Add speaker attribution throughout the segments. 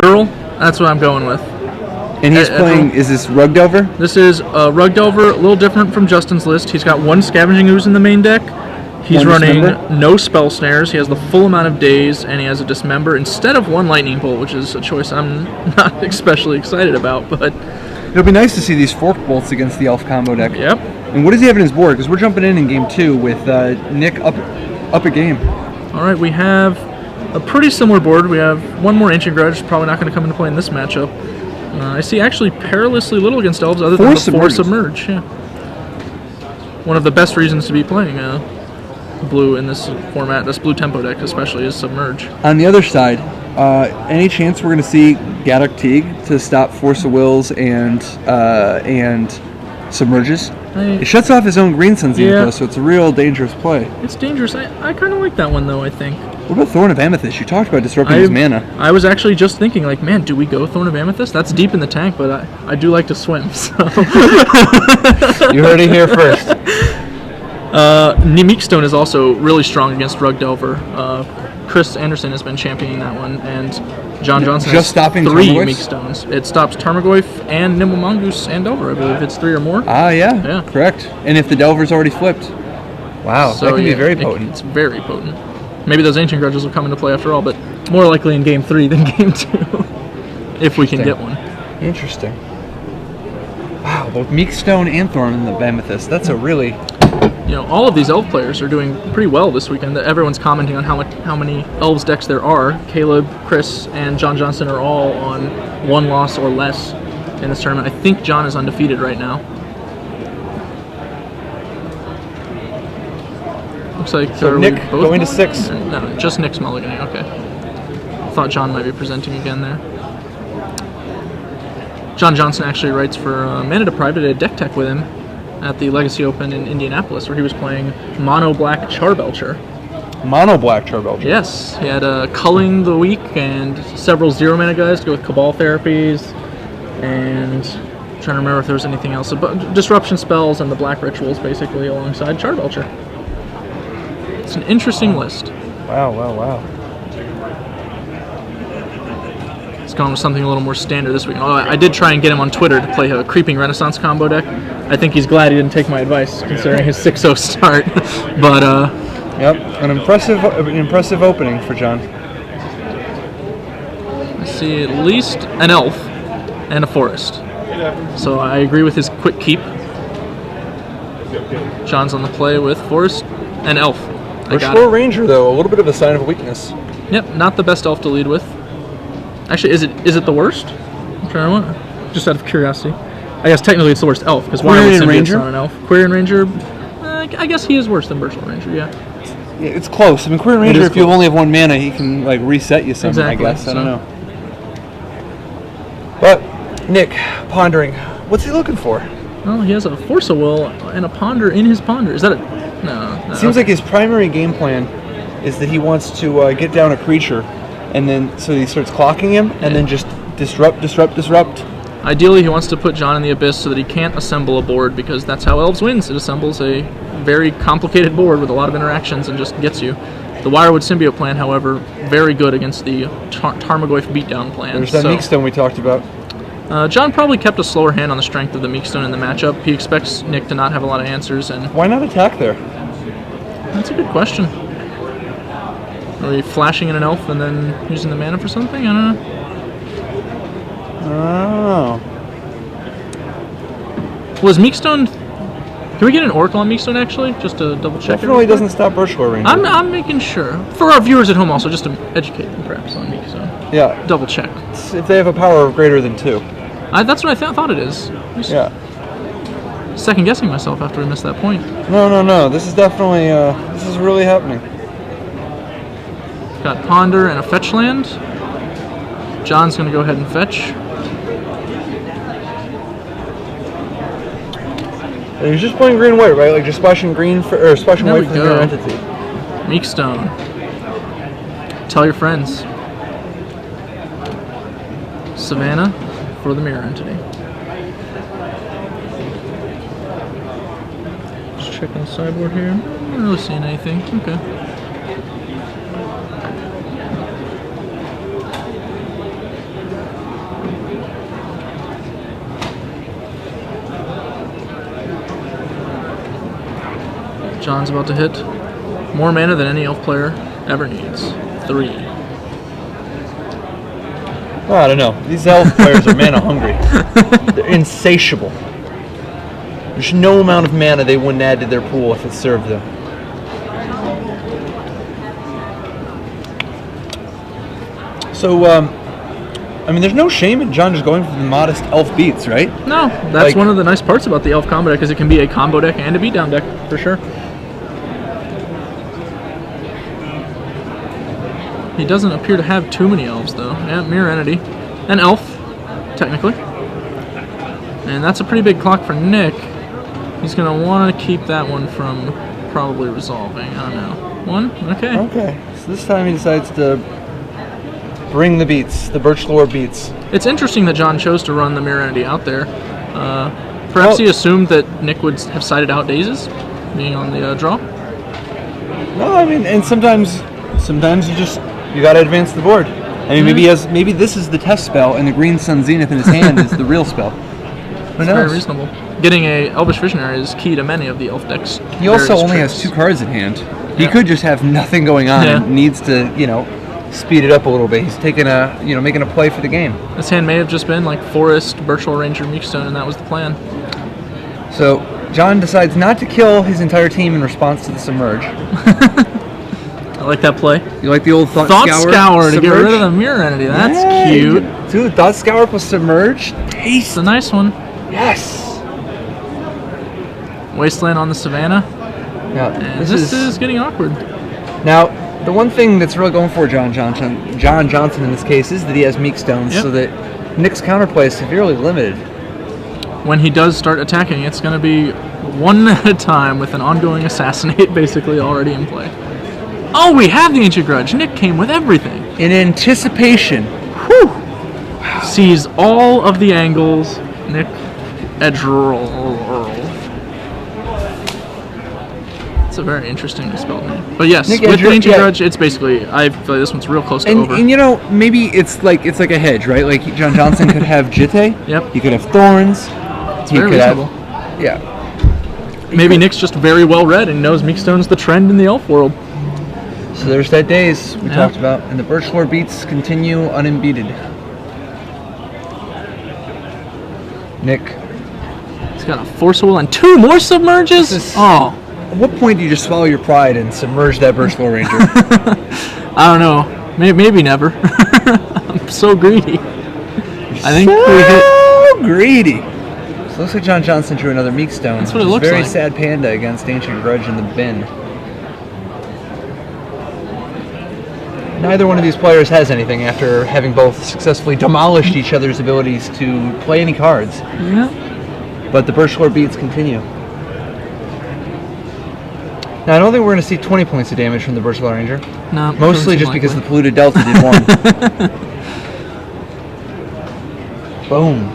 Speaker 1: Edgerle, that's what I'm going with.
Speaker 2: And he's playing, is this Rug Delver?
Speaker 1: This is Rug Delver, a little different from Justin's list. He's got one Scavenging Ooze in the main deck. He's running no Spell Snares. He has the full amount of Daze, and he has a Dismember instead of one Lightning Bolt, which is a choice I'm not especially excited about. But
Speaker 2: it'll be nice to see these Fork Bolts against the Elf combo deck.
Speaker 1: Yep.
Speaker 2: And what does he have in his board? Because we're jumping in game 2 with Nick up a game.
Speaker 1: All right, we have a pretty similar board. We have one more Ancient Grudge, probably not going to come into play in this matchup. I see actually perilously little against Elves other than the 4 Submerge. Yeah. One of the best reasons to be playing blue in this format, this blue tempo deck especially, is Submerge.
Speaker 2: On the other side, any chance we're going to see Gaddock Teague to stop Force of Wills and Submerges? It shuts off his own green Sun's so it's a real dangerous play.
Speaker 1: It's dangerous. I kind of like that one, though, I think.
Speaker 2: What about Thorn of Amethyst? You talked about disrupting his mana.
Speaker 1: I was actually just thinking, like, man, do we go Thorn of Amethyst? That's deep in the tank, but I do like to swim, so...
Speaker 2: You heard it here first.
Speaker 1: Meekstone is also really strong against Rug Delver. Chris Anderson has been championing that one, and John Johnson
Speaker 2: just
Speaker 1: has
Speaker 2: stopping
Speaker 1: 3
Speaker 2: Tarmogoyfs?
Speaker 1: Meekstones. It stops Tarmogoyf and Nimble Mongoose and Delver, I believe. It's 3 or more.
Speaker 2: Yeah, correct. And if the Delver's already flipped. Wow, so that can be very potent.
Speaker 1: It's very potent. Maybe those Ancient Grudges will come into play after all, but more likely in Game 3 than Game 2, if we can get one.
Speaker 2: Interesting. Wow, both Meekstone and Thorn in the Amethyst. That's a really...
Speaker 1: all of these Elf players are doing pretty well this weekend. Everyone's commenting on how many Elves decks there are. Caleb, Chris, and John Johnson are all on 1 loss or less in this tournament. I think John is undefeated right now. Looks like
Speaker 2: so Nick going to 6.
Speaker 1: No, just Nick's mulliganing. Okay. I thought John might be presenting again there. John Johnson actually writes for Mana Deprived. I did a deck tech with him at the Legacy Open in Indianapolis, where he was playing Mono Black Charbelcher.
Speaker 2: Mono Black Charbelcher?
Speaker 1: Yes. He had Culling the Week and several 0 mana guys to go with Cabal Therapies, and I'm trying to remember if there was anything else. But Disruption Spells and the Black Rituals, basically, alongside Charbelcher. It's an interesting list.
Speaker 2: Wow.
Speaker 1: It's gone with something a little more standard this week. I did try and get him on Twitter to play a Creeping Renaissance combo deck. I think he's glad he didn't take my advice, considering his 6-0 start. But
Speaker 2: yep, an impressive opening for John.
Speaker 1: I see at least an Elf and a Forest. So I agree with his quick keep. John's on the play with Forest and Elf.
Speaker 2: Bushwar Ranger, though, a little bit of a sign of weakness.
Speaker 1: Yep, not the best Elf to lead with. Actually, is it the worst? I'm trying to just out of curiosity. I guess technically it's the worst Elf, because Wirewood Symbiote's not an Elf. Quirion Ranger, I guess he is worse than Bushwar Ranger, yeah.
Speaker 2: It's close. I mean, Quirion Ranger, if you only have 1 mana, he can reset you something,
Speaker 1: exactly,
Speaker 2: I guess. I don't know. But, Nick, pondering, what's he looking for?
Speaker 1: Well, he has a Force of Will and a Ponder in his Ponder. Is that a... No.
Speaker 2: It seems like his primary game plan is that he wants to get down a creature, and then so he starts clocking him, and then just disrupt.
Speaker 1: Ideally, he wants to put John in the Abyss so that he can't assemble a board, because that's how Elves wins. It assembles a very complicated board with a lot of interactions and just gets you. The Wirewood Symbiote plan, however, very good against the Tarmogoyf beatdown plan.
Speaker 2: There's that Meekstone we talked about.
Speaker 1: John probably kept a slower hand on the strength of the Meekstone in the matchup. He expects Nick to not have a lot of answers. And
Speaker 2: why not attack there?
Speaker 1: That's a good question. Are we flashing in an Elf and then using the mana for something? I don't know.
Speaker 2: Oh.
Speaker 1: Was Meekstone... Can we get an Oracle on Meekstone, actually? Just to double check.
Speaker 2: Definitely doesn't stop Bushwar Ranger.
Speaker 1: I'm making sure. For our viewers at home also, just to educate them perhaps on Meekstone.
Speaker 2: Yeah.
Speaker 1: Double check.
Speaker 2: If they have a power of greater than 2.
Speaker 1: That's what I thought it is.
Speaker 2: Yeah.
Speaker 1: Second guessing myself after we missed that point.
Speaker 2: No. This is definitely, this is really happening.
Speaker 1: Got Ponder and a fetch land. John's going to go ahead and fetch.
Speaker 2: And he's just playing green-white, right? Like just splashing green or splashing white for the mirror entity.
Speaker 1: Meekstone. Tell your friends. Savannah for the mirror entity. Just checking the sideboard here. Not really seeing anything. Okay. John's about to hit more mana than any elf player ever needs. 3.
Speaker 2: Oh, I don't know. These elf players are mana hungry. They're insatiable. There's no amount of mana they wouldn't add to their pool if it served them. So, I mean, there's no shame in John just going for the modest elf beats, right?
Speaker 1: No, that's one of the nice parts about the elf combo deck, is it can be a combo deck and a beatdown deck, for sure. He doesn't appear to have too many elves, though. Yeah, Mirror Entity. An elf, technically. And that's a pretty big clock for Nick. He's going to want to keep that one from probably resolving. I don't know. 1? Okay.
Speaker 2: Okay. So this time he decides to bring the beats, the Birch Lore beats.
Speaker 1: It's interesting that John chose to run the Mirror Entity out there. Perhaps he assumed that Nick would have sided out Dazes, being on the draw.
Speaker 2: No, I mean, and sometimes you gotta advance the board. I mean, maybe this is the test spell, and the Green Sun Zenith in his hand is the real spell. Who knows?
Speaker 1: Very reasonable. Getting a Elvish Visionary is key to many of the elf decks.
Speaker 2: He also only has 2 cards in hand. He could just have nothing going on and needs to, speed it up a little bit. He's taking making a play for the game.
Speaker 1: This hand may have just been like Forest, Birchwell Ranger, Meekstone, and that was the plan.
Speaker 2: So John decides not to kill his entire team in response to the Submerge.
Speaker 1: I like that play.
Speaker 2: You like the old Thought
Speaker 1: Scour to get rid of the Mirror Entity. That's cute.
Speaker 2: Dude, Thought Scour plus Submerge?
Speaker 1: It's a nice one.
Speaker 2: Yes.
Speaker 1: Wasteland on the Savannah.
Speaker 2: Yeah,
Speaker 1: And this is getting awkward.
Speaker 2: Now, the one thing that's really going for John Johnson in this case is that he has Meekstones, so that Nick's counterplay is severely limited.
Speaker 1: When he does start attacking, it's going to be one at a time with an ongoing Assassinate basically already in play. Oh, we have the Ancient Grudge. Nick came with everything.
Speaker 2: In anticipation.
Speaker 1: Whew. Sees all of the angles. Nick Edgerle. It's a very interesting spelled name. But yes,
Speaker 2: Nick
Speaker 1: with the Ancient
Speaker 2: yeah.
Speaker 1: Grudge, it's basically, I feel like this one's real close to over.
Speaker 2: And maybe it's like a hedge, right? Like John Johnson could have Jitte.
Speaker 1: Yep.
Speaker 2: He could have Thorns.
Speaker 1: It's very reasonable. Maybe Nick's just very well read and knows Meekstone's the trend in the elf world.
Speaker 2: So there's that Daze we talked about, and the Birch Lore beats continue unimpeded. Nick.
Speaker 1: He's got a Force of Will and 2 more Submerges? At
Speaker 2: what point do you just swallow your pride and submerge that Birch Lore Ranger?
Speaker 1: I don't know. Maybe never. I'm so greedy. I think we hit...
Speaker 2: greedy. So it looks like John Johnson drew another Meekstone.
Speaker 1: That's what it looks
Speaker 2: very
Speaker 1: like.
Speaker 2: sad panda against Ancient Grudge in the bin. Neither one of these players has anything after having both successfully demolished each other's abilities to play any cards.
Speaker 1: Yeah.
Speaker 2: But the Birch Lore beats continue. Now, I don't think we're going to see 20 points of damage from the Birch Lore Ranger.
Speaker 1: No.
Speaker 2: Mostly just because the Polluted Delta did 1. Boom.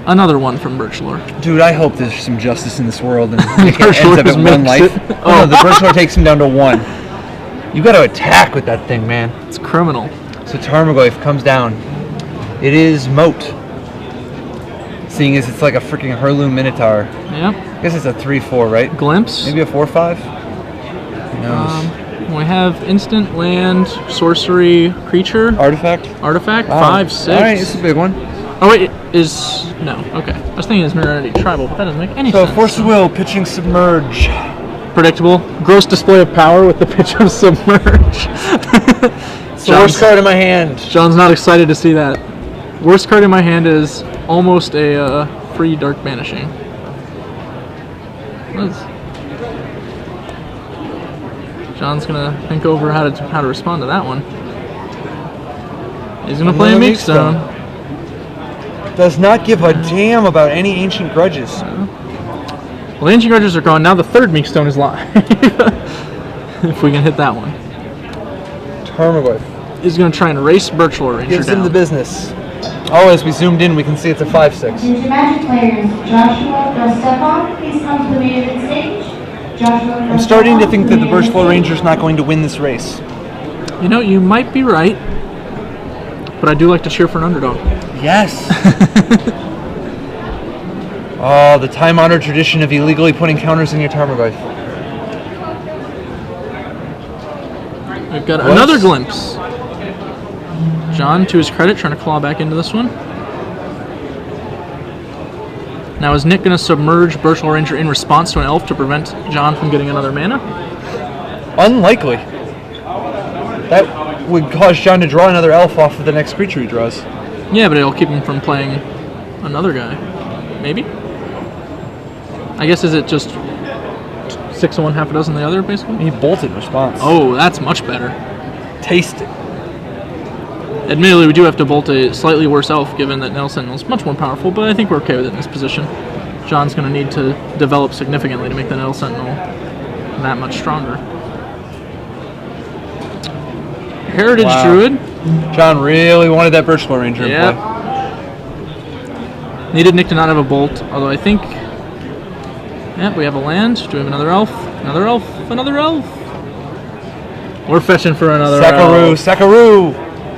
Speaker 1: Another one from Birch Lore.
Speaker 2: Dude, I hope there's some justice in this world and it ends up at 1 life.
Speaker 1: Oh,
Speaker 2: no, the Birch Lore takes him down to 1. You got to attack with that thing, man.
Speaker 1: It's criminal.
Speaker 2: So Tarmogoyf comes down. It is Moat. Seeing as it's like a freaking Heirloom Minotaur.
Speaker 1: Yep.
Speaker 2: I guess it's a 3/4, right?
Speaker 1: Glimpse.
Speaker 2: Maybe a 4/5? Who knows?
Speaker 1: We have instant, land, sorcery, creature.
Speaker 2: Artifact?
Speaker 1: 5, 6.
Speaker 2: Alright, this is a big one.
Speaker 1: Oh wait, no, okay. I was thinking it's Mirror Entity Tribal, but that doesn't make any
Speaker 2: So
Speaker 1: sense.
Speaker 2: Force of Will, pitching Submerge.
Speaker 1: Predictable. Gross display of power with the pitch of Submerge.
Speaker 2: It's the worst card in my hand.
Speaker 1: John's not excited to see that. Worst card in my hand is almost a free Dark Banishing. John's gonna think over how to respond to that one. He's gonna play a Meekstone.
Speaker 2: Does not give a damn about any Ancient Grudges.
Speaker 1: Well, the Ancient Grudges are gone. Now the 3rd Meekstone is live. If we can hit that one.
Speaker 2: Tarmogoyf.
Speaker 1: He's going to try and race Birch Lore Ranger
Speaker 2: Gives
Speaker 1: down.
Speaker 2: him the business. Oh, as we zoomed in, we can see it's a 5/6.
Speaker 3: Your Magic players, Joshua or Stefan, please come to the main event stage. Joshua
Speaker 2: I'm starting to think that the Birch Lore Ranger's not going to win this race.
Speaker 1: You know, you might be right, but I do like to cheer for an underdog.
Speaker 2: Yes. Oh, the time-honored tradition of illegally putting counters in your Tarmogoyf.
Speaker 1: We've got another glimpse. John, to his credit, trying to claw back into this one. Now, is Nick going to submerge Birchall Ranger in response to an elf to prevent John from getting another mana?
Speaker 2: Unlikely. That would cause John to draw another elf off of the next creature he draws.
Speaker 1: Yeah, but it'll keep him from playing another guy. Maybe? I guess, is it just 6 of one, half a dozen the other, basically?
Speaker 2: He bolted in response.
Speaker 1: Oh, that's much better.
Speaker 2: Taste it.
Speaker 1: Admittedly, we do have to bolt a slightly worse elf, given that Nettle Sentinel is much more powerful, but I think we're okay with it in this position. John's going to need to develop significantly to make the Nettle Sentinel that much stronger. Heritage Druid.
Speaker 2: John really wanted that Birchall Ranger in play.
Speaker 1: Needed Nick to not have a bolt, although I think... Yep, we have a land. Do we have another elf? Another elf? Another elf? We're fetching for another elf.
Speaker 2: Sakaroo!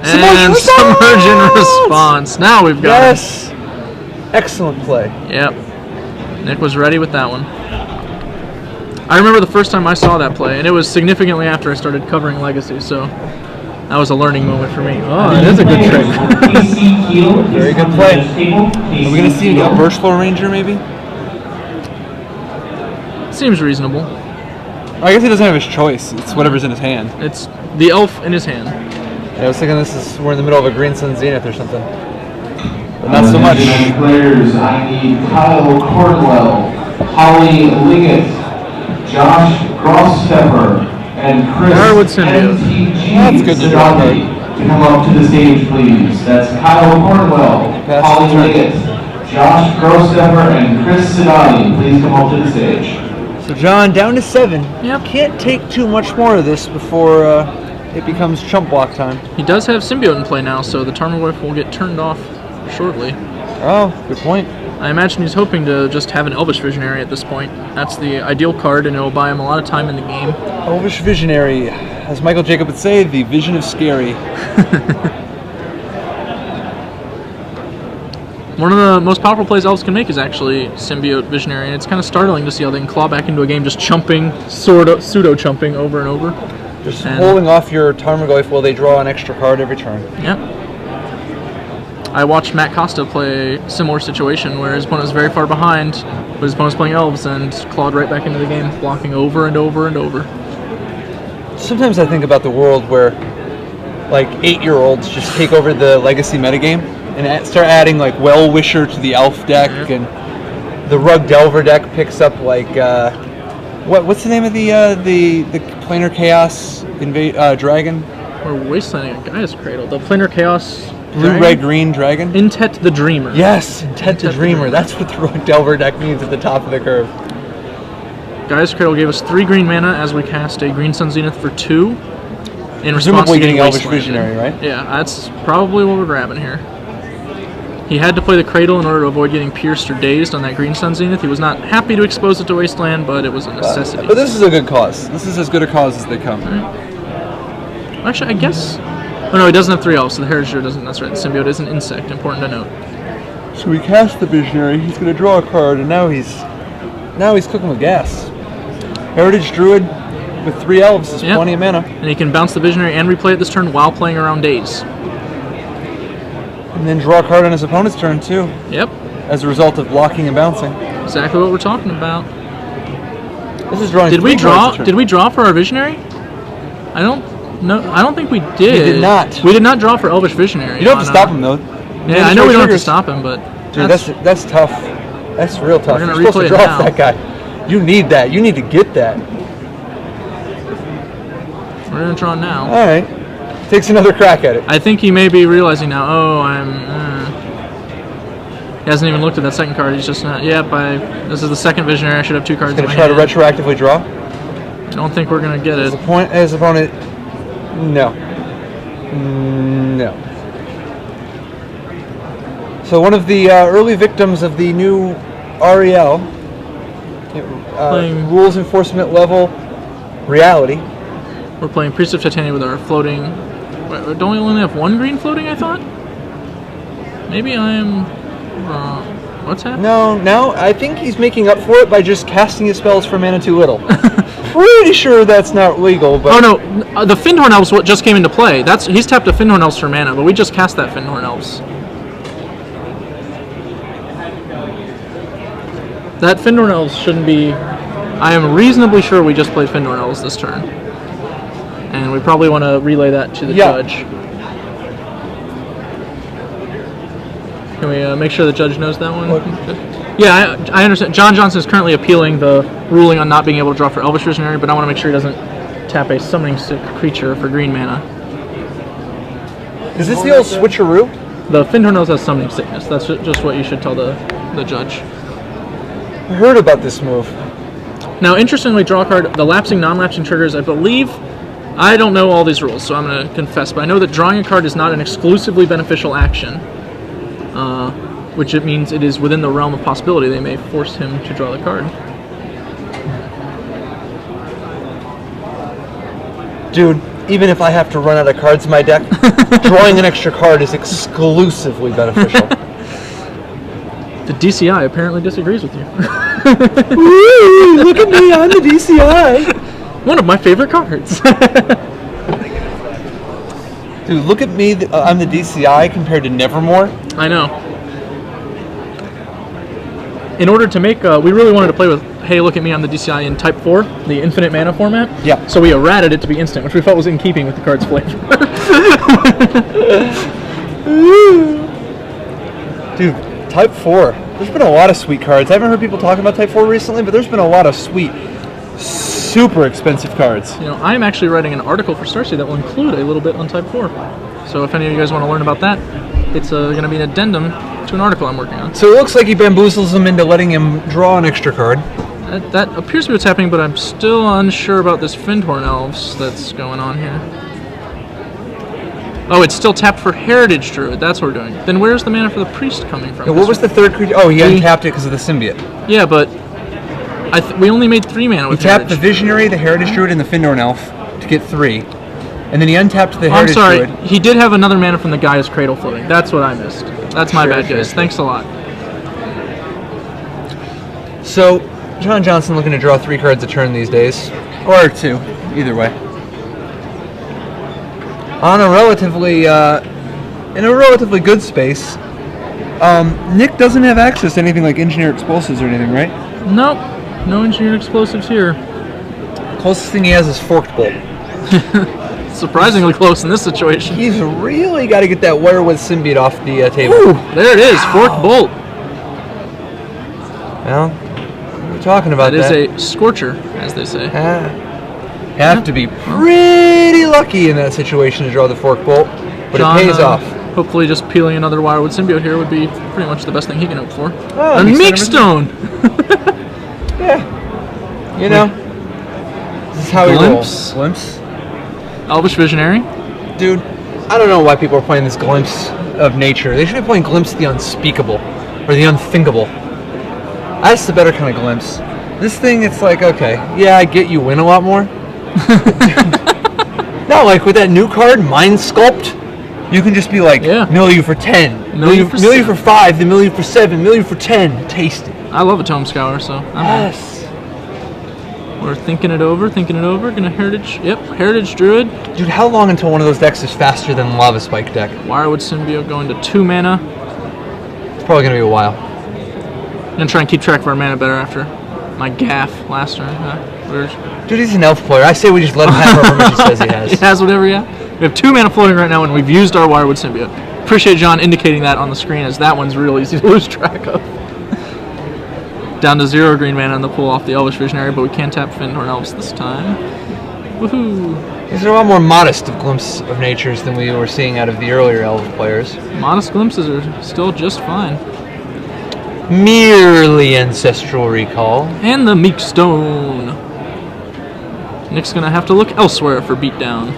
Speaker 1: And submerge in response. Now we've got it.
Speaker 2: Yes! Excellent play.
Speaker 1: Yep. Nick was ready with that one. I remember the first time I saw that play, and it was significantly after I started covering Legacy, so that was a learning moment for me. Oh, it is a good trick.
Speaker 2: Very good play. Are we going to see a Birchall Ranger, maybe?
Speaker 1: Seems reasonable.
Speaker 2: I guess he doesn't have his choice. It's whatever's in his hand.
Speaker 1: It's the elf in his hand.
Speaker 2: Yeah, I was thinking we're in the middle of a Green Sun Zenith or something. But not so much.
Speaker 4: Players, I need Kyle Cornwell, Holly Liggett, Josh Grosspepper, and Chris
Speaker 2: That's good to draw card.
Speaker 4: to come up to the stage, please. That's Kyle Cornwell, Holly Liggett, Josh Grosspepper, and Chris Sidati. Please come up to the stage.
Speaker 2: So John, down to 7.
Speaker 1: Yep.
Speaker 2: Can't take too much more of this before it becomes chump block time.
Speaker 1: He does have Symbiote in play now, so the Tarmogoyf will get turned off shortly.
Speaker 2: Oh, good point.
Speaker 1: I imagine he's hoping to just have an Elvish Visionary at this point. That's the ideal card, and it will buy him a lot of time in the game.
Speaker 2: Elvish Visionary. As Michael Jacob would say, the vision of scary.
Speaker 1: One of the most powerful plays elves can make is actually Symbiote Visionary, and it's kind of startling to see how they can claw back into a game just chumping, pseudo-chumping over and over.
Speaker 2: Just holding off your Tarmogoyf while they draw an extra card every turn.
Speaker 1: Yep. I watched Matt Costa play a similar situation where his opponent was very far behind, but his opponent was playing elves and clawed right back into the game, blocking over and over and over.
Speaker 2: Sometimes I think about the world where, like, 8-year-olds just take over the Legacy metagame and start adding, like, Well-Wisher to the elf deck, and the Rug Delver deck picks up, like, what's the name of the Planar Chaos dragon?
Speaker 1: We're wastelanding a Gaia's Cradle. The Planar Chaos
Speaker 2: Blue, red, green dragon?
Speaker 1: Intet the Dreamer.
Speaker 2: Yes, Intet the Dreamer. That's what the Rug Delver deck means at the top of the curve.
Speaker 1: Gaia's Cradle gave us 3 green mana as we cast a Green Sun Zenith for 2. In response
Speaker 2: Presumably
Speaker 1: to
Speaker 2: getting Elvish Visionary, right?
Speaker 1: Yeah, that's probably what we're grabbing here. He had to play the Cradle in order to avoid getting pierced or dazed on that Green Sun Zenith. He was not happy to expose it to Wasteland, but it was a necessity.
Speaker 2: But this is a good cause. This is as good a cause as they come.
Speaker 1: Right. Actually, I guess... Oh no, he doesn't have 3 elves, so the Heritage doesn't. That's right, the Symbiote is an insect, important to note.
Speaker 2: So he cast the Visionary, he's going to draw a card, and now he's cooking with gas. Heritage Druid with 3 elves is plenty of mana.
Speaker 1: And he can bounce the Visionary and replay it this turn while playing around Daze.
Speaker 2: And then draw a card on his opponent's turn, too.
Speaker 1: Yep.
Speaker 2: As a result of blocking and bouncing.
Speaker 1: Exactly what we're talking about.
Speaker 2: This is drawing.
Speaker 1: Did we draw for our Visionary? I don't think we did.
Speaker 2: We did not.
Speaker 1: We did not draw for Elvish Visionary.
Speaker 2: You don't have to stop him, though.
Speaker 1: Yeah, I know we don't have to stop him, but...
Speaker 2: Dude, that's tough. That's real tough.
Speaker 1: We're
Speaker 2: You're supposed to draw that guy. You need that. You need to get that.
Speaker 1: We're going to draw now.
Speaker 2: All right. Takes another crack at it.
Speaker 1: I think he may be realizing now, he hasn't even looked at that second card. He's just not... this is the second Visionary. I should have 2 cards in my hand.
Speaker 2: He's going to try to retroactively draw?
Speaker 1: I don't think we're going to get it.
Speaker 2: His opponent... No. So one of the early victims of the new REL, rules enforcement level reality.
Speaker 1: We're playing Priest of Titania with our floating... Wait, don't we only have 1 green floating, I thought? Maybe I am wrong. What's happening?
Speaker 2: No, I think he's making up for it by just casting his spells for mana too little. Pretty sure that's not legal, but...
Speaker 1: Oh, no, the Findhorn Elves what just came into play. He's tapped a Findhorn Elves for mana, but we just cast that Findhorn Elves. That Findhorn Elves shouldn't be... I am reasonably sure we just played Findhorn Elves this turn. And we probably want to relay that to the judge. Can we make sure the judge knows that one? Yeah, I understand. John Johnson is currently appealing the ruling on not being able to draw for Elvish Visionary, but I want to make sure he doesn't tap a summoning sick creature for green mana.
Speaker 2: Is this the old switcheroo?
Speaker 1: The Findhorn Elves has summoning sickness. That's just what you should tell the judge.
Speaker 2: I heard about this move.
Speaker 1: Now, interestingly, draw a card. The lapsing, non-lapsing triggers, I believe... I don't know all these rules, so I'm going to confess, but I know that drawing a card is not an exclusively beneficial action. Which it means it is within the realm of possibility. They may force him to draw the card.
Speaker 2: Dude, even if I have to run out of cards in my deck, drawing an extra card is exclusively beneficial.
Speaker 1: The DCI apparently disagrees with you.
Speaker 2: Woo, look at me, I'm the DCI.
Speaker 1: One of my favorite cards.
Speaker 2: Dude, look at me, I'm the DCI compared to Nevermore.
Speaker 1: I know. In order to make, we really wanted to play with, hey, look at me, I'm the DCI in Type 4, the infinite mana format.
Speaker 2: Yeah.
Speaker 1: So we errated it to be instant, which we felt was in keeping with the card's flavor.
Speaker 2: Dude, Type 4. There's been a lot of sweet cards. I haven't heard people talking about Type 4 recently, but there's been a lot of sweet, super expensive cards.
Speaker 1: You know, I'm actually writing an article for Starseed that will include a little bit on Type 4. So if any of you guys want to learn about that, it's going to be an addendum to an article I'm working on.
Speaker 2: So it looks like he bamboozles him into letting him draw an extra card.
Speaker 1: That appears to be what's happening, but I'm still unsure about this Findhorn Elves that's going on here. Oh, it's still tapped for Heritage Druid. That's what we're doing. Then where's the mana for the Priest coming from?
Speaker 2: Yeah, what was the third creature? Oh, he untapped it because of the symbiote.
Speaker 1: Yeah, but we only made 3 mana with
Speaker 2: He tapped
Speaker 1: Heritage.
Speaker 2: the Visionary, the Heritage Druid, and the Findhorn Elf to get 3. And then he untapped the Heritage Druid.
Speaker 1: I'm sorry, he did have another mana from the Gaia's Cradle floating. That's what I missed. That's my bad, guys. Thanks a lot.
Speaker 2: So, John Johnson looking to draw 3 cards a turn these days. Or 2, either way. On a relatively, in a relatively good space. Nick doesn't have access to anything like Engineered Explosives or anything, right?
Speaker 1: Nope. No Engineered Explosives here.
Speaker 2: Closest thing he has is Forked Bolt.
Speaker 1: Surprisingly close in this situation.
Speaker 2: He's really got to get that Wirewith Symbiote off the table.
Speaker 1: Ooh, there it is. Forked Bolt.
Speaker 2: Well, we're talking about that.
Speaker 1: That is a Scorcher, as they say.
Speaker 2: Have to be pretty lucky in that situation to draw the Forked Bolt, but
Speaker 1: John,
Speaker 2: it pays off.
Speaker 1: Hopefully just peeling another Wirewood Symbiote here would be pretty much the best thing he can hope for.
Speaker 2: Oh,
Speaker 1: a Meekstone!
Speaker 2: Yeah. You know, this is how he rolls. Glimpse?
Speaker 1: Elvish Visionary.
Speaker 2: Dude, I don't know why people are playing this Glimpse of Nature. They should be playing Glimpse of the Unspeakable, or the Unthinkable. That's the better kind of Glimpse. This thing, it's like, okay, yeah, I get you win a lot more. Not like with that new card, Mind Sculpt. You can just be like, mill you for 10, mill you for 5, then mill you for 7, mill you for 10. Taste it.
Speaker 1: I love a Tome Scour, so
Speaker 2: yes.
Speaker 1: We're thinking it over. Gonna Heritage. Yep, Heritage Druid.
Speaker 2: Dude, how long until one of those decks is faster than Lava Spike deck?
Speaker 1: Wirewood Symbiote going to 2 mana.
Speaker 2: It's probably gonna be a while.
Speaker 1: I'm gonna try and keep track of our mana better after my gaff last turn.
Speaker 2: Dude, he's an elf player. I say we just let him have however much he says he has.
Speaker 1: He has whatever he has. We have 2 mana floating right now, and we've used our Wirewood Symbiote. Appreciate John indicating that on the screen, as that one's real easy to lose track of. Down to 0 green mana in the pool off the Elvish Visionary, but we can tap Findhorn Elves this time. Woohoo!
Speaker 2: These are a lot more modest of Glimpse of Natures than we were seeing out of the earlier elf players.
Speaker 1: Modest glimpses are still just fine.
Speaker 2: Merely Ancestral Recall.
Speaker 1: And the Meekstone. Nick's gonna have to look elsewhere for beatdown.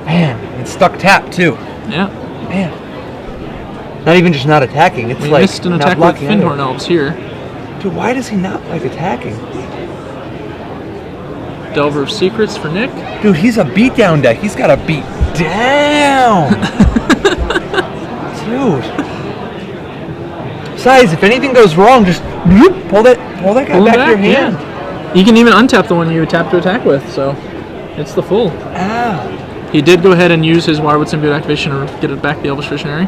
Speaker 2: Man, it's stuck tap too.
Speaker 1: Yeah.
Speaker 2: Man. Not even just not attacking, it's
Speaker 1: we
Speaker 2: like
Speaker 1: missed an attack with Findhorn Elves here.
Speaker 2: Dude, why does he not like attacking?
Speaker 1: Delver of Secrets for Nick.
Speaker 2: Dude, he's a beatdown deck. He's got to beat down. Dude. Besides, if anything goes wrong, just pull that guy
Speaker 1: Pull him
Speaker 2: back to your hand.
Speaker 1: Yeah. You can even untap the one you tap to attack with, so it's the full.
Speaker 2: Ah.
Speaker 1: He did go ahead and use his Wirewood Symbiote activation to get it back the Elvish Visionary.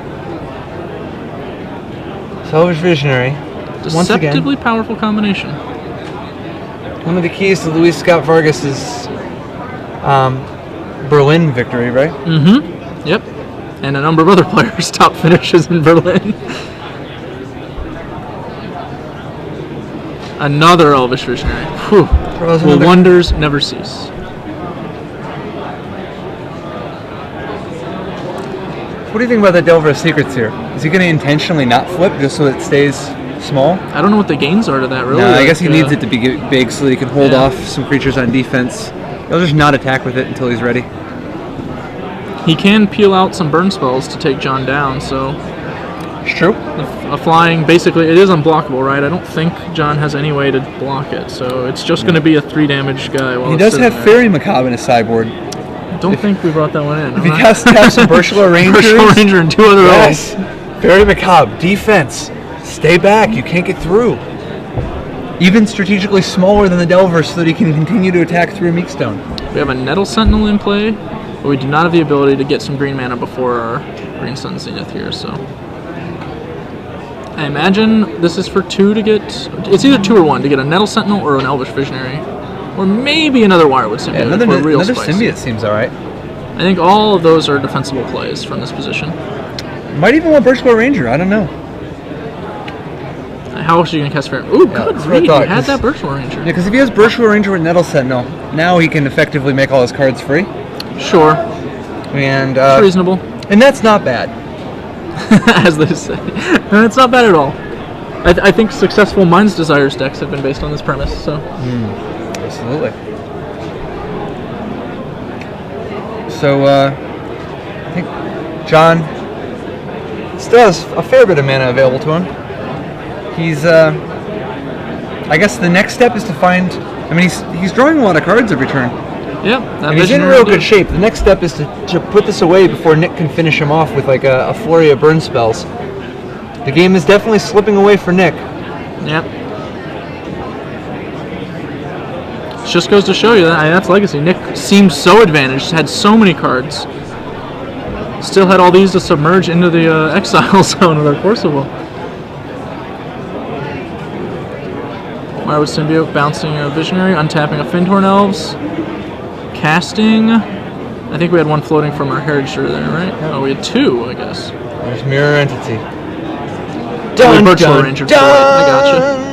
Speaker 2: So Elvish Visionary. Once again,
Speaker 1: Deceptively powerful combination.
Speaker 2: one of the keys to Luis Scott Vargas's Berlin victory, right?
Speaker 1: Mm-hmm. Yep. And a number of other players' top finishes in Berlin. Another Elvish Visionary. Whew. Will wonders never cease.
Speaker 2: What do you think about the Delver of Secrets here? Is he going to intentionally not flip just so it stays small?
Speaker 1: I don't know what the gains are to that, really.
Speaker 2: No, I guess he needs it to be big so that he can hold off some creatures on defense. He'll just not attack with it until he's ready.
Speaker 1: He can peel out some burn spells to take John down, so...
Speaker 2: It's true.
Speaker 1: A flying, basically, it is unblockable, right? I don't think John has any way to block it, so it's just going to be a 3 damage guy. While
Speaker 2: He does have Fairy Macabre in his sideboard.
Speaker 1: Don't think we brought that one in.
Speaker 2: If he has to have some Birchler Rangers.
Speaker 1: Birchler Ranger and 2 other elves.
Speaker 2: Fairy Macabre, defense. Stay back, you can't get through. Even strategically smaller than the Delver so that he can continue to attack through Meekstone.
Speaker 1: We have a Nettle Sentinel in play, but we do not have the ability to get some green mana before our Green Sun Zenith here, so... I imagine this is for 2 to get... It's either 2 or 1 to get a Nettle Sentinel or an Elvish Visionary. Or maybe another Wirewood Symbiote.
Speaker 2: Yeah, another
Speaker 1: spicy.
Speaker 2: Symbiote seems alright.
Speaker 1: I think all of those are defensible plays from this position.
Speaker 2: Might even want Birchler Ranger, I don't know.
Speaker 1: How else are you going to cast Fair? Ooh, good read. You had that Birchler Ranger.
Speaker 2: Yeah, because if he has Birchler Ranger with Nettle Sentinel, now he can effectively make all his cards free.
Speaker 1: Sure.
Speaker 2: And
Speaker 1: it's reasonable.
Speaker 2: And that's not bad.
Speaker 1: As they say. And it's not bad at all. I think successful Mind's Desires decks have been based on this premise, so...
Speaker 2: Absolutely. So, I think John still has a fair bit of mana available to him. He's, I guess the next step is to find... I mean, he's drawing a lot of cards every turn.
Speaker 1: Yep.
Speaker 2: And he's in real good shape. The next step is to put this away before Nick can finish him off with like a flurry of burn spells. The game is definitely slipping away for Nick.
Speaker 1: Yep. Just goes to show you that that's legacy. Nick seemed so advantaged, had so many cards. Still had all these to submerge into the exile zone with our Corsival. Wirewood Symbiote bouncing a Visionary, untapping a Findhorn Elves. Casting. I think we had 1 floating from our Heritage there, right? Oh, we had 2, I guess.
Speaker 2: There's Mirror Entity.
Speaker 1: Dun, dun, Ranger dun. I gotcha.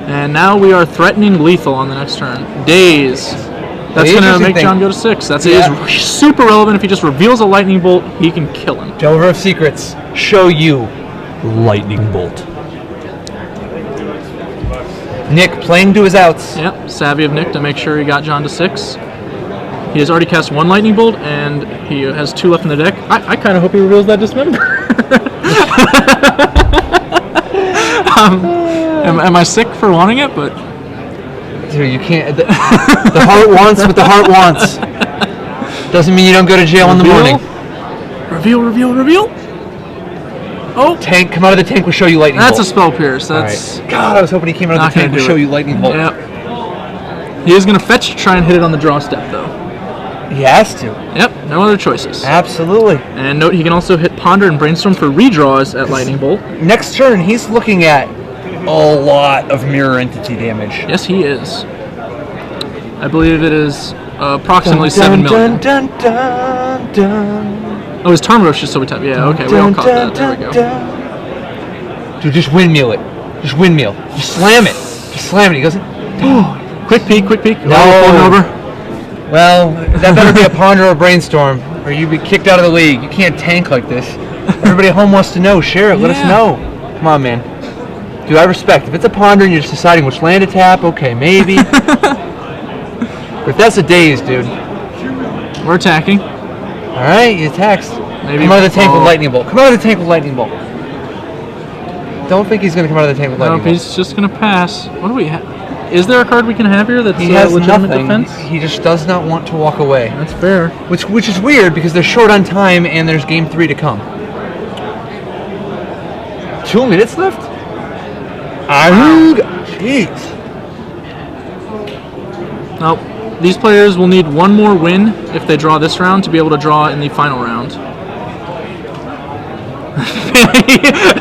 Speaker 1: And now we are threatening lethal on the next turn. Daze. That's going to make John go to 6. That's is super relevant. If he just reveals a Lightning Bolt, he can kill him.
Speaker 2: Delver of Secrets. Show you Lightning Bolt. Nick playing to his outs.
Speaker 1: Yep, savvy of Nick to make sure he got John to 6. He has already cast 1 Lightning Bolt, and he has 2 left in the deck. I kind of hope he reveals that Dismember. Am I sick for wanting it? But
Speaker 2: dude, you can't. The heart wants what the heart wants. Doesn't mean you don't go to jail in the morning. Reveal. Oh, tank! Come out of the tank. We'll show you lightning.
Speaker 1: That's
Speaker 2: bolt.
Speaker 1: A spell pierce. That's
Speaker 2: right. God. I was hoping he came out of the tank. We'll show you lightning bolt.
Speaker 1: Yep. He is going to fetch to try and hit it on the draw step, though.
Speaker 2: He has to.
Speaker 1: Yep. No other choices.
Speaker 2: Absolutely.
Speaker 1: And note he can also hit Ponder and Brainstorm for redraws at lightning bolt.
Speaker 2: Next turn, he's looking at a lot of mirror entity damage.
Speaker 1: Yes, he is. I believe it is approximately 7 million.
Speaker 2: Dun, dun, dun, dun.
Speaker 1: Oh, his turn rush is so tough. Yeah, okay, we all caught that. There we go.
Speaker 2: Dude, just windmill it. Just windmill. Just slam it. Just slam it. He doesn't.
Speaker 1: Quick peek.
Speaker 2: No.
Speaker 1: Over.
Speaker 2: Well, that better be a Ponder or Brainstorm, or you'd be kicked out of the league. You can't tank like this. Everybody at home wants to know. Share it. Let us know. Come on, man. Dude, I respect. If it's a Ponder and you're just deciding which land to tap, okay, maybe. But if that's a Daze, dude.
Speaker 1: We're attacking.
Speaker 2: Alright, you attacked. Maybe come out of the tank with Lightning Bolt. Come out of the tank with Lightning Bolt. Don't think he's going to come out of the tank with Lightning Bolt.
Speaker 1: He's just going to pass. What do we have? Is there a card we can have here that's
Speaker 2: he has
Speaker 1: legitimate
Speaker 2: nothing.
Speaker 1: Defense?
Speaker 2: He just does not want to walk away.
Speaker 1: That's fair.
Speaker 2: Which is weird because they're short on time and there's game 3 to come. 2 minutes left? Jeez.
Speaker 1: Now, these players will need one more win if they draw this round to be able to draw in the final round.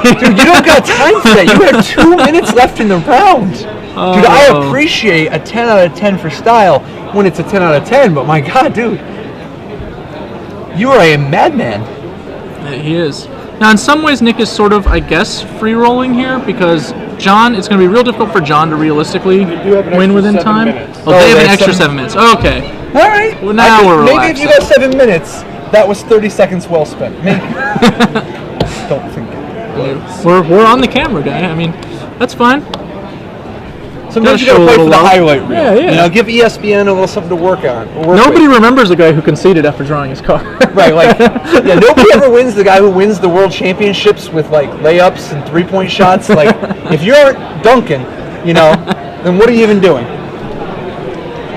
Speaker 2: Dude, you don't got time for that. You have 2 minutes left in the round. Dude, I appreciate a 10 out of 10 for style when it's a 10 out of 10, but my God, dude. You are a madman.
Speaker 1: Yeah, he is. Now, in some ways, Nick is sort of, I guess, free-rolling here because John, it's going to be real difficult for John to realistically win within time. Oh, they have an extra 7 minutes. Okay.
Speaker 2: All right.
Speaker 1: Well, now we're
Speaker 2: maybe
Speaker 1: relaxed.
Speaker 2: if you got 7 minutes, that was 30 seconds well spent. Maybe. Don't think it.
Speaker 1: We're on the camera, guy. I mean, that's fine.
Speaker 2: Sometimes you
Speaker 1: Gotta
Speaker 2: gotta
Speaker 1: show a
Speaker 2: play for
Speaker 1: little
Speaker 2: the
Speaker 1: love.
Speaker 2: highlight reel.
Speaker 1: Yeah, yeah.
Speaker 2: You know, give ESPN a little something to work on.
Speaker 1: Nobody remembers the guy who conceded after drawing his card.
Speaker 2: Right, like, yeah, nobody ever wins the guy who wins the world championships with, like, layups and three-point shots. Like, if you aren't dunking, you know, then what are you even doing?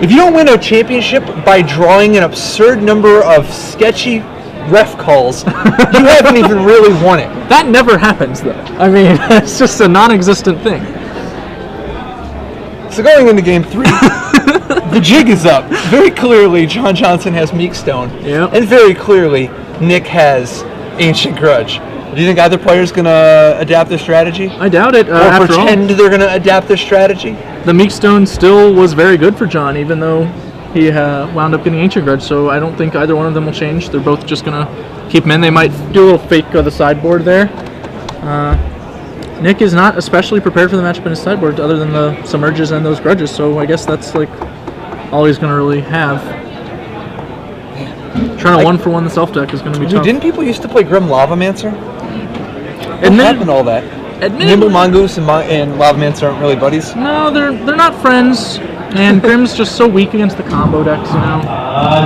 Speaker 2: If you don't win a championship by drawing an absurd number of sketchy ref calls, you haven't even really won it.
Speaker 1: That never happens, though. I mean, it's just a non-existent thing.
Speaker 2: So going into game 3, the jig is up. Very clearly, John Johnson has Meekstone.
Speaker 1: Yep.
Speaker 2: And very clearly, Nick has Ancient Grudge. Do you think either player's going to adapt their strategy?
Speaker 1: I doubt it.
Speaker 2: Or
Speaker 1: After
Speaker 2: pretend they're going to adapt their strategy?
Speaker 1: all, the Meekstone still was very good for John, even though he wound up getting Ancient Grudge, so I don't think either one of them will change. They're both just going to keep him in. They might do a little fake of the sideboard there. Nick is not especially prepared for the matchup in his sideboard other than the Submerges and those Grudges, so I guess that's like all he's going to really have. Trying to one-for-one the self-deck is going to be
Speaker 2: Dude,
Speaker 1: tough.
Speaker 2: didn't people used to play Grim Lavamancer? What happened to all that? Nimble Mongoose and Lavamancer aren't really buddies?
Speaker 1: No, they're not friends, and Grim's just so weak against the combo decks, you know.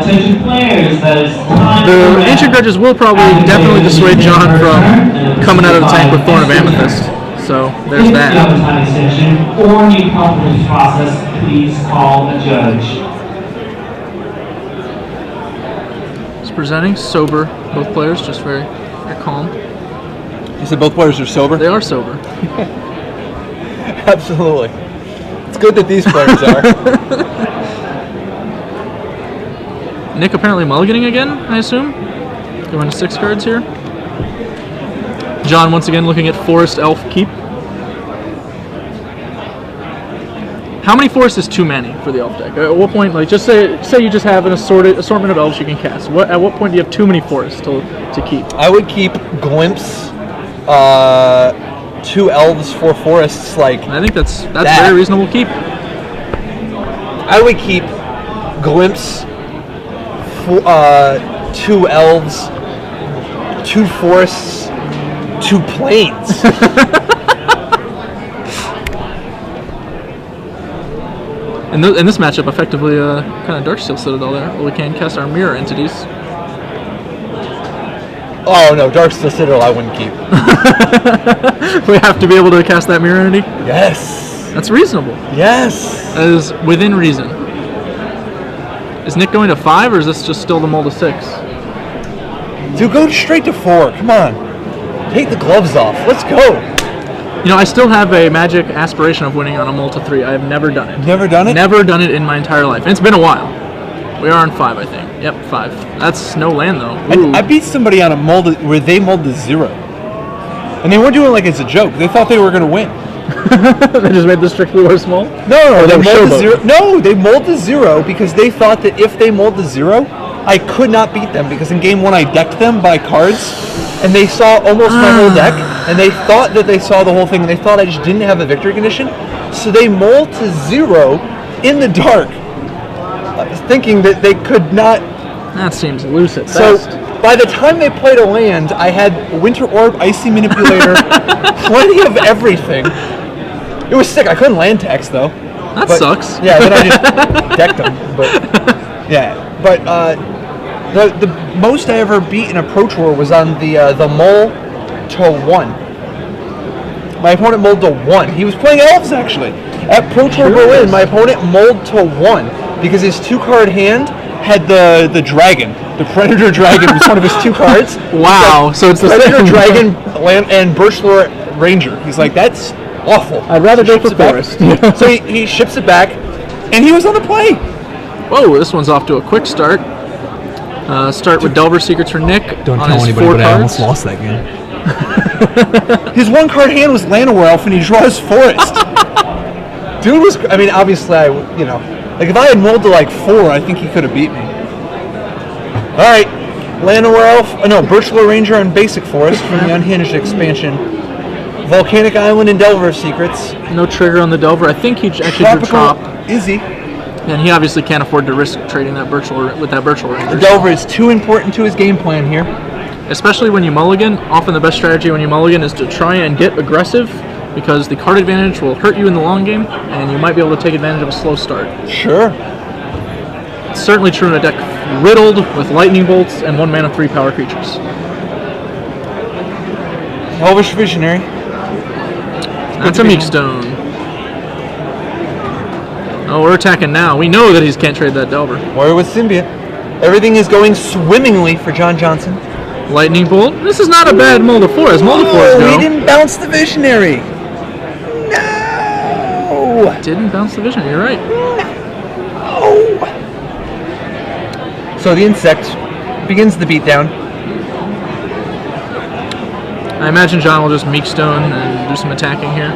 Speaker 4: Attention players, that is time
Speaker 1: The
Speaker 4: for
Speaker 1: Ancient Grudges will probably definitely dissuade John from coming out of the tank with Thorn of Amethyst. So there's
Speaker 4: If you
Speaker 1: that.
Speaker 4: have a time extension or need help with this process, please call a judge.
Speaker 1: It's presenting sober, both players, just very, very calm.
Speaker 2: You said both players are sober?
Speaker 1: They are sober.
Speaker 2: Absolutely. It's good that these players are.
Speaker 1: Nick apparently mulliganing again, I assume. Going to 6 cards here. John once again looking at Forest Elf Keep. How many forests is too many for the elf deck? At what point, like, just say you just have an assortment of elves you can cast. At what point do you have too many forests to keep?
Speaker 2: I would keep Glimpse, 2 elves, 4 forests, like
Speaker 1: I think that's
Speaker 2: that.
Speaker 1: very reasonable keep.
Speaker 2: I would keep Glimpse, 2 elves, 2 forests, 2 plains.
Speaker 1: In this matchup, effectively kind of Darksteel Citadel there, where we can cast our mirror entities.
Speaker 2: Oh no, Darksteel Citadel I wouldn't keep.
Speaker 1: We have to be able to cast that mirror entity?
Speaker 2: Yes.
Speaker 1: That's reasonable.
Speaker 2: Yes.
Speaker 1: That is within reason. Is Nick going to 5, or is this just still the mold of 6?
Speaker 2: Dude, go straight to 4. Come on. Take the gloves off. Let's go.
Speaker 1: You know, I still have a magic aspiration of winning on a mold to 3. I have never done it.
Speaker 2: Never done it?
Speaker 1: Never done it in my entire life. And it's been a while. We are on 5, I think. Yep, 5. That's no land, though. Ooh.
Speaker 2: I beat somebody on a mold where they molded 0. And they weren't doing it like it's a joke. They thought they were going to win.
Speaker 1: They just made the strictly or small?
Speaker 2: No,
Speaker 1: they
Speaker 2: they
Speaker 1: were
Speaker 2: molded
Speaker 1: showboat.
Speaker 2: 0. No, they molded 0 because they thought that if they molded 0, I could not beat them because in game 1 I decked them by cards, and they saw almost my whole deck, and they thought that they saw the whole thing, and they thought I just didn't have a victory condition, so they mold to 0 in the dark, thinking that they could not.
Speaker 1: That seems loose at
Speaker 2: So
Speaker 1: best.
Speaker 2: by the time they played a land, I had Winter Orb, Icy Manipulator, plenty of everything. It was sick. I couldn't land tax though.
Speaker 1: That sucks.
Speaker 2: Yeah, then I just decked them. But yeah, but the most I ever beat in Approach War was on the Mole to 1. My opponent mulled to 1. He was playing elves actually. At Approach War Berlin, my opponent mulled to 1 because his 2-card hand had the dragon. The Predator Dragon was one of his 2 cards.
Speaker 1: Wow, so it's the
Speaker 2: Predator
Speaker 1: same.
Speaker 2: Dragon land, and Birchlore Ranger. He's like, that's awful.
Speaker 1: I'd rather go
Speaker 2: Ships
Speaker 1: for
Speaker 2: it back.
Speaker 1: Forest.
Speaker 2: So he ships it back, and he was on the play.
Speaker 1: Whoa, this one's off to a quick start. Start with Delver Secrets for Nick.
Speaker 2: Don't
Speaker 1: on
Speaker 2: tell
Speaker 1: his
Speaker 2: anybody,
Speaker 1: 4
Speaker 2: but I
Speaker 1: cards.
Speaker 2: almost lost that game. His 1-card hand was Llanowar Elf, and he draws Forest. Dude was, I mean, obviously, like if I had mulled to like 4, I think he could have beat me. All right, Llanowar Elf, Birchler Ranger on Basic Forest from the Unhinged expansion. Volcanic Island and Delver Secrets.
Speaker 1: No trigger on the Delver. I think he actually drew Trop.
Speaker 2: Izzy.
Speaker 1: And he obviously can't afford to risk trading that Birchler with that Birchler Ranger.
Speaker 2: The Delver is too important to his game plan here.
Speaker 1: Especially when you mulligan. Often the best strategy when you mulligan is to try and get aggressive, because the card advantage will hurt you in the long game, and you might be able to take advantage of a slow start.
Speaker 2: Sure.
Speaker 1: It's certainly true in a deck riddled with lightning bolts and 1 mana 3 power creatures.
Speaker 2: Elvish Visionary.
Speaker 1: That's a Meekstone. Oh, we're attacking now. We know that he can't trade that Delver.
Speaker 2: Warrior with Symbiote. Everything is going swimmingly for John Johnson.
Speaker 1: Lightning bolt. This is not a bad Molder 4 as Molder 4s go.
Speaker 2: He didn't bounce the Visionary. No.
Speaker 1: Didn't bounce the Visionary. You're right.
Speaker 2: No. So the insect begins the beatdown.
Speaker 1: I imagine John will just Meekstone and do some attacking here.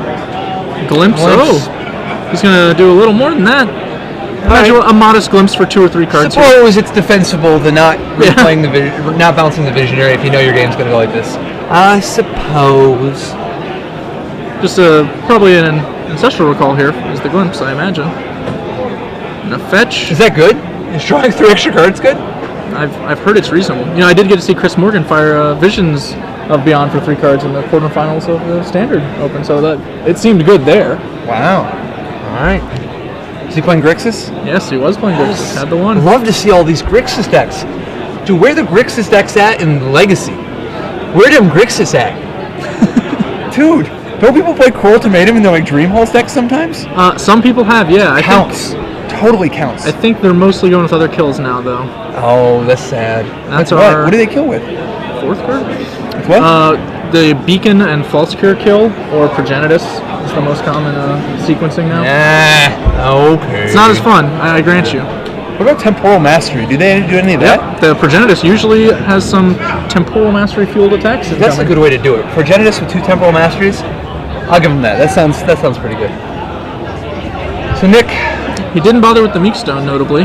Speaker 1: Glimpse. Oh, he's gonna do a little more than that. Imagine a modest glimpse for 2 or 3 cards.
Speaker 2: Suppose it's defensible to not replaying not bouncing the Visionary if you know your game's going to go like this. I suppose.
Speaker 1: Just probably an Ancestral Recall here is the glimpse, I imagine. And a fetch.
Speaker 2: Is that good? Is drawing 3 extra cards good?
Speaker 1: I've heard it's reasonable. I did get to see Chris Morgan fire Visions of Beyond for 3 cards in the quarterfinals of the Standard Open, so that it seemed good there.
Speaker 2: Wow. All right. Is he playing Grixis?
Speaker 1: Yes, he was playing Grixis. Had the one.
Speaker 2: Love to see all these Grixis decks. Dude, where are the Grixis decks at in Legacy? Where are them Grixis at? Dude, don't people play Coral Ultimatum in their Dream Halls decks sometimes?
Speaker 1: Some people have, yeah.
Speaker 2: Counts. Totally counts.
Speaker 1: I think they're mostly going with other kills now, though.
Speaker 2: Oh, that's sad.
Speaker 1: That's
Speaker 2: what do they kill with?
Speaker 1: 4th card?
Speaker 2: With what?
Speaker 1: The Beacon and False Cure kill, or Progenitus, is the most common sequencing now.
Speaker 2: Okay.
Speaker 1: It's not as fun, I grant you.
Speaker 2: What about Temporal Mastery? Do they do any of that?
Speaker 1: The Progenitus usually has some Temporal Mastery fueled attacks.
Speaker 2: That's a good way to do it. Progenitus with 2 Temporal Masteries? I'll give him that. That sounds pretty good. So Nick,
Speaker 1: he didn't bother with the Meekstone, notably.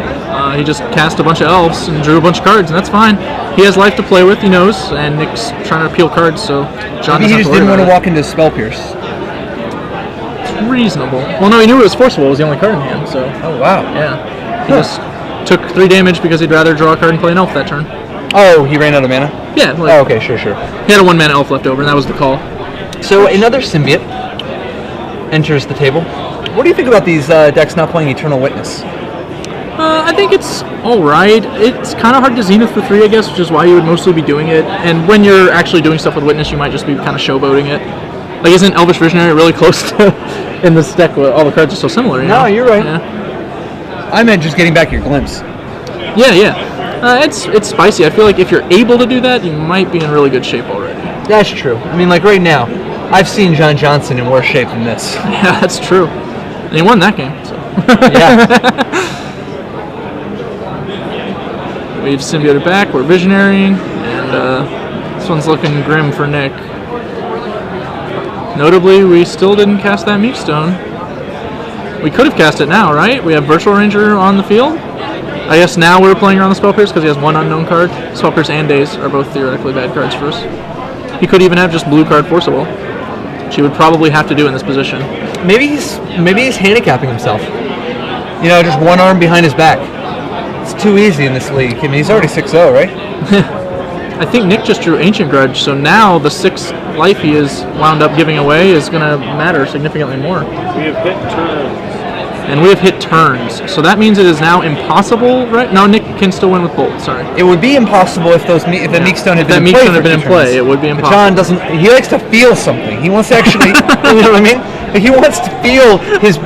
Speaker 1: He just cast a bunch of elves and drew a bunch of cards, and that's fine. He has life to play with, he knows, and Nick's trying to peel cards, so John
Speaker 2: maybe he just didn't want to walk into Spell Pierce.
Speaker 1: It's reasonable. Well, no, he knew it was forcible. It was the only card in hand, so.
Speaker 2: Oh, wow.
Speaker 1: Yeah. He just took 3 damage because he'd rather draw a card and play an elf that turn.
Speaker 2: Oh, he ran out of mana?
Speaker 1: Yeah.
Speaker 2: Okay, sure.
Speaker 1: He had a 1 mana elf left over, and that was the call.
Speaker 2: So another Symbiote enters the table. What do you think about these decks not playing Eternal Witness?
Speaker 1: I think it's alright. It's kind of hard to Zenith for 3, I guess, which is why you would mostly be doing it. And when you're actually doing stuff with Witness, you might just be kind of showboating it. Like, isn't Elvish Visionary really close to in this deck where all the cards are so similar? You know?
Speaker 2: You're right.
Speaker 1: Yeah.
Speaker 2: I meant just getting back your Glimpse.
Speaker 1: Yeah. It's spicy. I feel like if you're able to do that, you might be in really good shape already.
Speaker 2: That's true. I mean, like right now, I've seen John Johnson in worse shape than this.
Speaker 1: Yeah, that's true. And he won that game, so.
Speaker 2: Yeah.
Speaker 1: We've symbioted back, we're visionarying, and this one's looking grim for Nick. Notably, we still didn't cast that Meekstone. We could have cast it now, right? We have Virtual Ranger on the field. I guess now we're playing around the Spell Pierce because he has 1 unknown card. Spell Pierce and Daze are both theoretically bad cards for us. He could even have just blue card Forcible, which he would probably have to do in this position.
Speaker 2: Maybe he's handicapping himself. Just 1 arm behind his back. It's too easy in this league. I mean, he's already 6-0, right?
Speaker 1: I think Nick just drew Ancient Grudge, so now the 6 life he is wound up giving away is going to matter significantly more.
Speaker 5: We have hit turns.
Speaker 1: And we have hit turns, so that means it is now impossible, right? No, Nick can still win with Bolt, sorry.
Speaker 2: It would be impossible if the Meekstone had been in play.
Speaker 1: If that Meekstone had been in play, it would be impossible.
Speaker 2: But John doesn't, he likes to feel something. He wants to actually, you know what I mean? He wants to feel his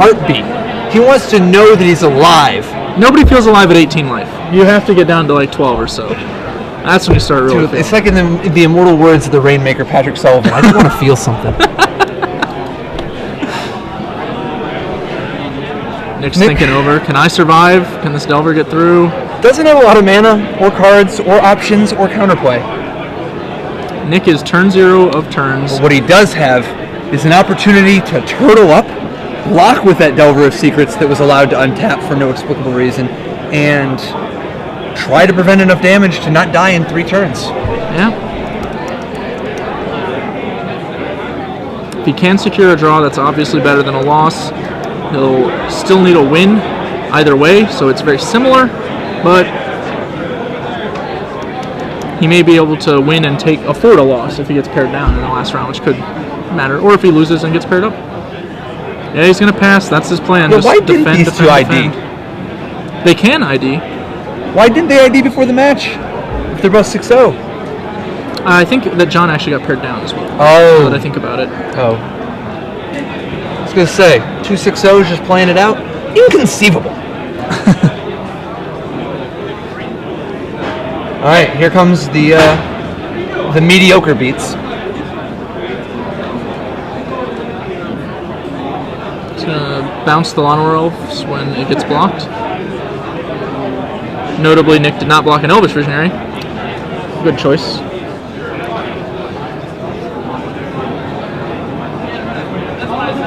Speaker 2: heartbeat. He wants to know that he's alive.
Speaker 1: Nobody feels alive at 18 life. You have to get down to like 12 or so. That's when you start really
Speaker 2: Dude,
Speaker 1: feeling.
Speaker 2: it's like in the immortal words of the Rainmaker, Patrick Sullivan. I just want to feel something.
Speaker 1: Nick's thinking over. Can I survive? Can this Delver get through?
Speaker 2: Doesn't have a lot of mana, or cards, or options, or counterplay.
Speaker 1: Nick is turn 0 of turns.
Speaker 2: But what he does have is an opportunity to turtle up, block with that Delver of Secrets that was allowed to untap for no explicable reason, and try to prevent enough damage to not die in 3 turns.
Speaker 1: Yeah. If he can secure a draw, that's obviously better than a loss. He'll still need a win either way, so it's very similar, but he may be able to win and afford a loss if he gets paired down in the last round, which could matter, or if he loses and gets paired up. Yeah, he's going to pass. That's his plan.
Speaker 2: Yeah,
Speaker 1: just
Speaker 2: why didn't
Speaker 1: defend,
Speaker 2: these two
Speaker 1: defend,
Speaker 2: ID?
Speaker 1: defend. They can ID.
Speaker 2: Why didn't they ID before the match? If they're both 6-0.
Speaker 1: I think that John actually got paired down as well.
Speaker 2: Oh.
Speaker 1: Now that I think about it.
Speaker 2: Oh. I was going to say, 2 6-0s just playing it out? Inconceivable. All right, here comes the mediocre beats.
Speaker 1: It's going to bounce the Lawnmower Elves when it gets blocked. Notably, Nick did not block an Elvish Visionary. Good choice.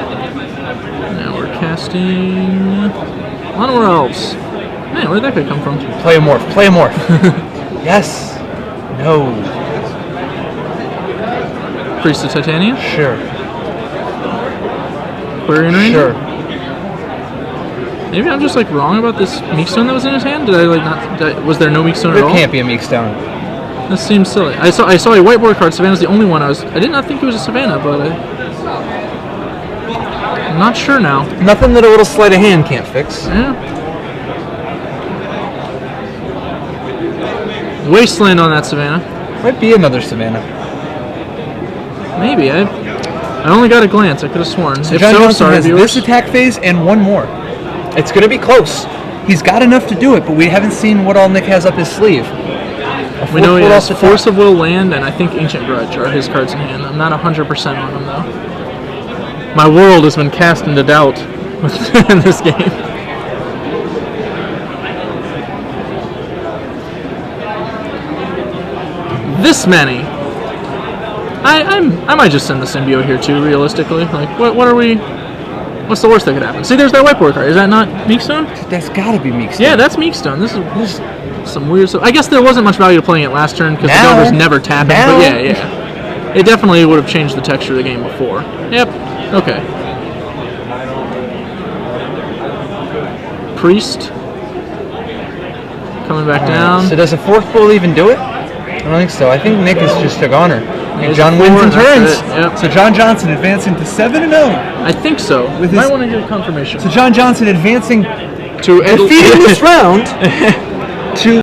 Speaker 1: Now we're casting Lawnmower Elves. Man, where'd that guy come from?
Speaker 2: Play a morph, play a morph. Yes. No.
Speaker 1: Priest of Titania?
Speaker 2: Sure.
Speaker 1: Aquarian Ranger?
Speaker 2: Sure.
Speaker 1: Maybe I'm just like wrong about this Meekstone that was in his hand. Did I like not? Was there no Meekstone at
Speaker 2: There
Speaker 1: all?
Speaker 2: can't be a Meekstone.
Speaker 1: That seems silly. I saw a whiteboard card. Savannah's the only one I did not think it was a Savannah, but I'm not sure now.
Speaker 2: Nothing that a little sleight of hand can't fix.
Speaker 1: Yeah. Wasteland on that Savannah.
Speaker 2: Might be another Savannah.
Speaker 1: Maybe. I only got a glance. I could have sworn.
Speaker 2: So
Speaker 1: If
Speaker 2: John
Speaker 1: so,
Speaker 2: Johnson
Speaker 1: sorry,
Speaker 2: has
Speaker 1: viewers.
Speaker 2: this attack phase and one more. It's going to be close. He's got enough to do it, but we haven't seen what all Nick has up his sleeve.
Speaker 1: We know he has Force of Will, Land, and I think Ancient Grudge are his cards in hand. I'm not 100% on them, though. My world has been cast into doubt in this game. This many. I might just send the symbiote here too. Realistically, like what are we? What's the worst that could happen? See, there's that whiteboard card. Is that not Meekstone?
Speaker 2: That's got to be Meekstone.
Speaker 1: Yeah, that's Meekstone. This is some weird stuff. I guess there wasn't much value to playing it last turn because the Delver's never tapping.
Speaker 2: Now.
Speaker 1: But yeah, it definitely would have changed the texture of the game before. Yep. Okay. Priest coming back down.
Speaker 2: So does a 4th pull even do it? I don't think so. I think Nick is just a goner.
Speaker 1: There's
Speaker 2: John
Speaker 1: a
Speaker 2: wins
Speaker 1: 4,
Speaker 2: in
Speaker 1: and that's
Speaker 2: turns.
Speaker 1: it. Yep.
Speaker 2: So John Johnson advancing to 7-0.
Speaker 1: I think so.
Speaker 2: With
Speaker 1: Might
Speaker 2: his-
Speaker 1: want to get a confirmation.
Speaker 2: So John Johnson advancing,
Speaker 1: To
Speaker 2: defeating this round to